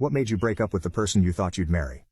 What made you break up with the person you thought you'd marry?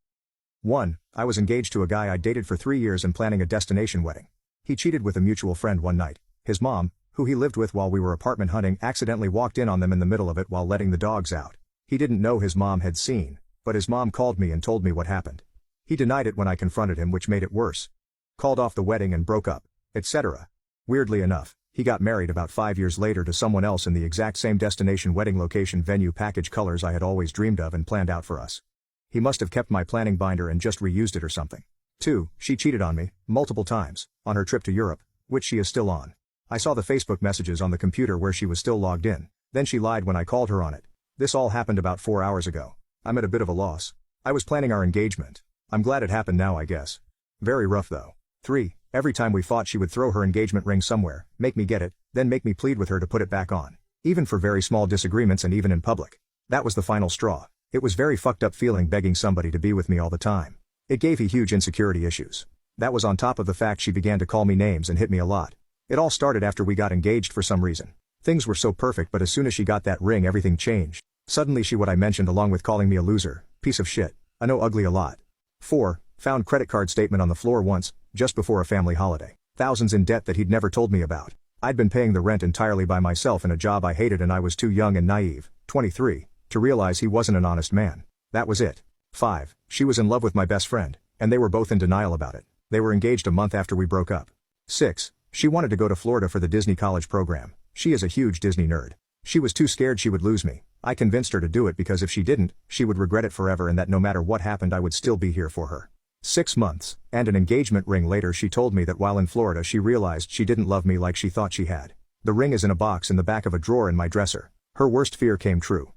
1. I was engaged to a guy I dated for 3 years and planning a destination wedding. He cheated with a mutual friend one night. His mom, who he lived with while we were apartment hunting, accidentally walked in on them in the middle of it while letting the dogs out. He didn't know his mom had seen, but his mom called me and told me what happened. He denied it when I confronted him, which made it worse. Called off the wedding and broke up, etc. Weirdly enough, he got married about 5 years later to someone else in the exact same destination wedding location venue package colors I had always dreamed of and planned out for us. He must have kept my planning binder and just reused it or something. 2. She cheated on me, multiple times, on her trip to Europe, which she is still on. I saw the Facebook messages on the computer where she was still logged in, then she lied when I called her on it. This all happened about 4 hours ago. I'm at a bit of a loss. I was planning our engagement. I'm glad it happened now, I guess. Very rough though. 3. Every time we fought she would throw her engagement ring somewhere, make me get it, then make me plead with her to put it back on. Even for very small disagreements and even in public. That was the final straw. It was very fucked up feeling begging somebody to be with me all the time. It gave me huge insecurity issues. That was on top of the fact she began to call me names and hit me a lot. It all started after we got engaged for some reason. Things were so perfect, but as soon as she got that ring everything changed. Suddenly she what I mentioned along with calling me a loser, piece of shit, I know ugly a lot. 4. Found credit card statement on the floor once, just before a family holiday. Thousands in debt that he'd never told me about. I'd been paying the rent entirely by myself in a job I hated and I was too young and naive, 23, to realize he wasn't an honest man. That was it. 5. She was in love with my best friend, and they were both in denial about it. They were engaged a month after we broke up. 6. She wanted to go to Florida for the Disney college program. She is a huge Disney nerd. She was too scared she would lose me. I convinced her to do it because if she didn't, she would regret it forever and that no matter what happened I would still be here for her. 6 months, and an engagement ring later she told me that while in Florida she realized she didn't love me like she thought she had. The ring is in a box in the back of a drawer in my dresser. Her worst fear came true.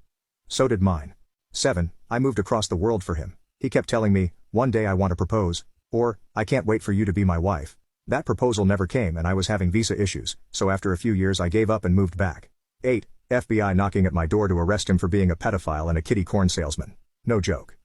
So did mine. 7. I moved across the world for him. He kept telling me, one day I want to propose, or, I can't wait for you to be my wife. That proposal never came and I was having visa issues, so after a few years I gave up and moved back. 8. FBI knocking at my door to arrest him for being a pedophile and a kitty corn salesman. No joke.